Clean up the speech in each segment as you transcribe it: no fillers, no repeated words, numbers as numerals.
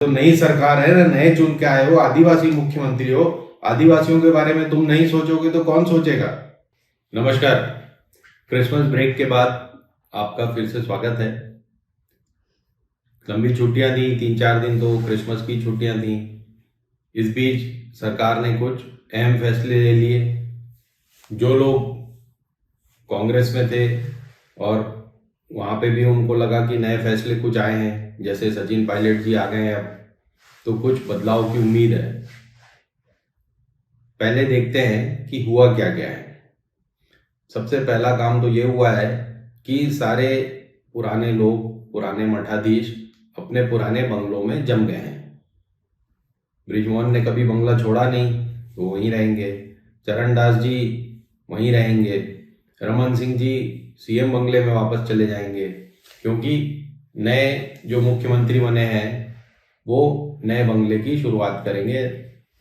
तो नई सरकार है ना, नए चुन के आए हो, आदिवासी मुख्यमंत्री हो, आदिवासियों के बारे में तुम नहीं सोचोगे तो कौन सोचेगा। नमस्कार। क्रिसमस ब्रेक के बाद आपका फिर से स्वागत है। लंबी छुट्टियां थी, 3-4 दिन तो क्रिसमस की छुट्टियां थी। इस बीच सरकार ने कुछ अहम फैसले ले लिए। जो लोग कांग्रेस में थे और वहां पे भी उनको लगा कि नए फैसले कुछ आए हैं, जैसे सचिन पायलट जी आ गए हैं अब, तो कुछ बदलाव की उम्मीद है। पहले देखते हैं कि हुआ क्या क्या है। सबसे पहला काम तो ये हुआ है कि सारे पुराने लोग, पुराने मठाधीश अपने पुराने बंगलों में जम गए हैं। बृजमोहन ने कभी बंगला छोड़ा नहीं, वो वहीं रहेंगे। चरणदास जी वहीं रहेंगे। रमन सिंह जी सीएम बंगले में वापस चले जाएंगे, क्योंकि नए जो मुख्यमंत्री बने हैं वो नए बंगले की शुरुआत करेंगे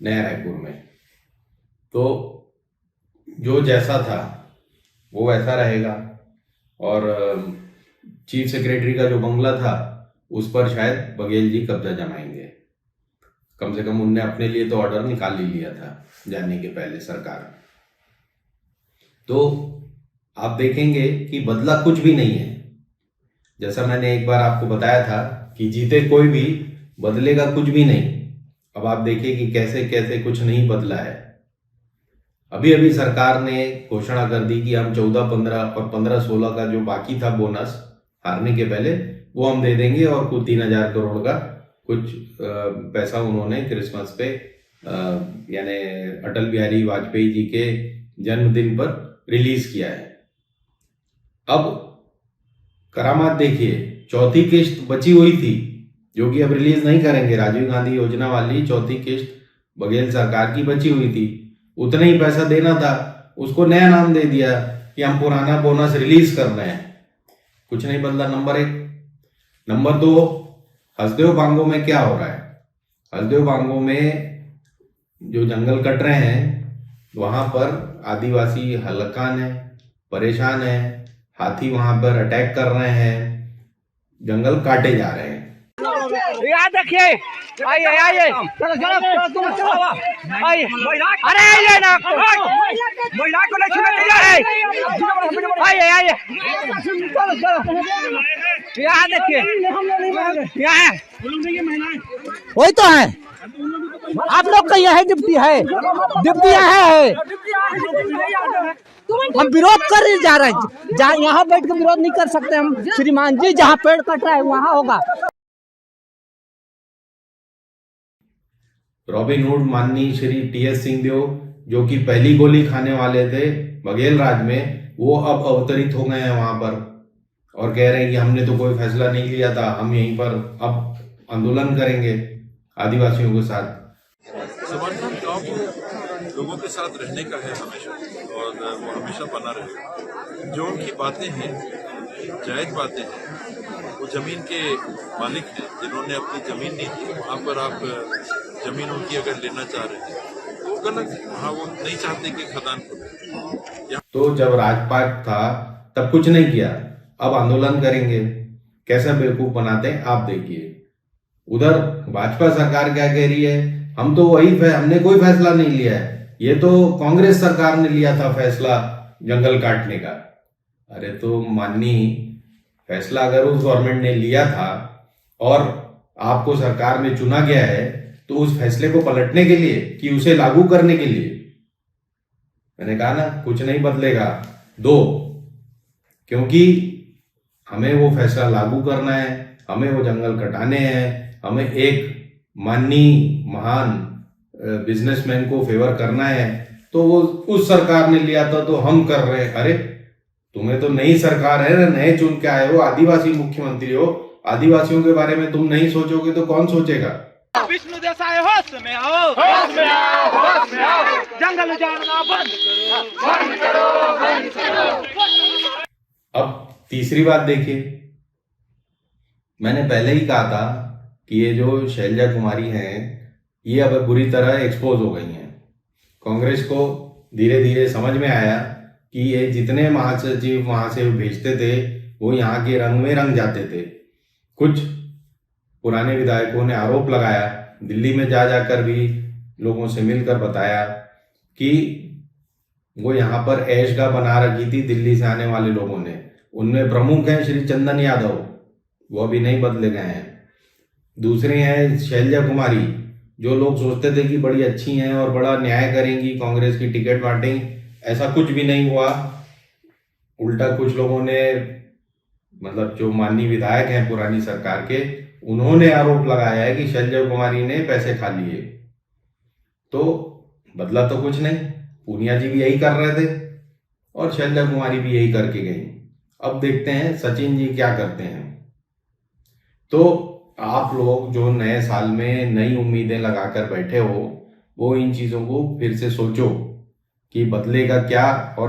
नया रायपुर में। तो जो जैसा था वो वैसा रहेगा। और चीफ सेक्रेटरी का जो बंगला था उस पर शायद बघेल जी कब्जा जमाएंगे। कम से कम उनने अपने लिए तो ऑर्डर निकाल ही लिया था जाने के पहले सरकार। तो आप देखेंगे कि बदला कुछ भी नहीं है। जैसा मैंने एक बार आपको बताया था कि जीते कोई भी, बदलेगा कुछ भी नहीं। अब आप देखिए कि कैसे कैसे कुछ नहीं बदला है। अभी अभी सरकार ने घोषणा कर दी कि हम 14-15 और 15-16 का जो बाकी था बोनस हारने के पहले, वो हम दे देंगे, और कुछ 3,000 करोड़ का कुछ पैसा उन्होंने क्रिसमस पे यानी अटल बिहारी वाजपेयी जी के जन्मदिन पर रिलीज किया है। अब करामात देखिए, चौथी किस्त बची हुई थी जो कि अब रिलीज नहीं करेंगे। राजीव गांधी योजना वाली चौथी किस्त बघेल सरकार की बची हुई थी, उतना ही पैसा देना था, उसको नया नाम दे दिया कि हम पुराना बोनस रिलीज कर रहे हैं। कुछ नहीं बदला, नंबर 1। नंबर 2, हसदेव बांगो में क्या हो रहा है। हसदेव बांगो में जो जंगल कट रहे हैं वहां पर आदिवासी हलकान है, परेशान है, हाथी वहां पर अटैक कर रहे हैं, जंगल काटे जा रहे हैं। यार देखिए, आइए आइए, चलो चलो तुम चलो, आइए, अरे आइए ना, महिला को नहीं छूने दीजिए, आइए आइए, चलो चलो, यहाँ देखिए, यहाँ है, वही तो है। आप लोग का यही डिप्टी है, डिप्टी है। हम विरोध कर जा रहे हैं, जहाँ यहाँ बैठ के विरोध नहीं कर सकते हम श्रीमान जी। जहाँ पेड़ कट रहा है वहाँ होगा। रॉबिनहुड माननीय श्री टीएस सिंहदेव, जो कि पहली गोली खाने वाले थे बघेल राज में, वो अब अवतरित हो गए हैं वहां पर और कह रहे हैं कि हमने तो कोई फैसला नहीं लिया था, हम यहीं पर अब आंदोलन करेंगे आदिवासियों के साथ। समर्थन गांव लोगों के साथ रहने का है हमेशा, और वो हमेशा बना रहेगा। जो उनकी बातें हैं, जायज बातें हैं, वो जमीन के मालिक हैं जिन्होंने अपनी जमीन नहीं दी, वहाँ पर आप जमीन उनकी अगर लेना चाह रहे हैं तो गलत है। वहाँ वो नहीं चाहते कि खदान खुले। तो जब राजपाट था तब कुछ नहीं किया, अब आंदोलन करेंगे। कैसा बेवकूफ बनाते हैं आप देखिए। उधर भाजपा सरकार क्या कह रही है, हम तो हमने कोई फैसला नहीं लिया है, ये तो कांग्रेस सरकार ने लिया था फैसला जंगल काटने का। अरे तो माननीय, फैसला अगर उस गवर्नमेंट ने लिया था और आपको सरकार में चुना गया है तो उस फैसले को पलटने के लिए कि उसे लागू करने के लिए। मैंने कहा ना, कुछ नहीं बदलेगा। 2, क्योंकि हमें वो फैसला लागू करना है, हमें वो जंगल कटाने हैं, हमें एक माननीय महान बिजनेसमैन को फेवर करना है, तो वो उस सरकार ने लिया था तो हम कर रहे हैं। अरे तुम्हें तो नई सरकार है ना, नए चुन के आए हो, आदिवासी मुख्यमंत्री हो, आदिवासियों के बारे में तुम नहीं सोचोगे तो कौन सोचेगा। विष्णु देसाई होश में आओ, होश में आओ, होश में आओ, जंगल उजाड़ना बंद करो, बंद करो, बंद करो। अब तीसरी बात देखिए, मैंने पहले ही कहा था कि ये जो शैलजा कुमारी हैं ये अब बुरी तरह एक्सपोज हो गई हैं। कांग्रेस को धीरे धीरे समझ में आया कि ये जितने महासचिव वहां से भेजते थे वो यहाँ के रंग में रंग जाते थे। कुछ पुराने विधायकों ने आरोप लगाया, दिल्ली में जा जाकर भी लोगों से मिलकर बताया कि वो यहाँ पर ऐशगा बना रखी थी दिल्ली से आने वाले लोगों ने। उनमें प्रमुख हैं श्री चंदन यादव, वो अभी नहीं बदले गए हैं। दूसरे हैं शैलजा कुमारी, जो लोग सोचते थे कि बड़ी अच्छी हैं और बड़ा न्याय करेंगी, कांग्रेस की टिकट बांटेंगी, ऐसा कुछ भी नहीं हुआ। उल्टा कुछ लोगों ने, मतलब जो माननीय विधायक हैं पुरानी सरकार के, उन्होंने आरोप लगाया है कि शैलजा कुमारी ने पैसे खा लिए। तो बदला तो कुछ नहीं, पूनिया जी भी यही कर रहे थे और शैलजा कुमारी भी यही करके गई। अब देखते हैं सचिन जी क्या करते हैं। तो आप लोग जो नए साल में नई उम्मीदें लगाकर बैठे हो, वो इन चीजों को फिर से सोचो कि बदलेगा क्या और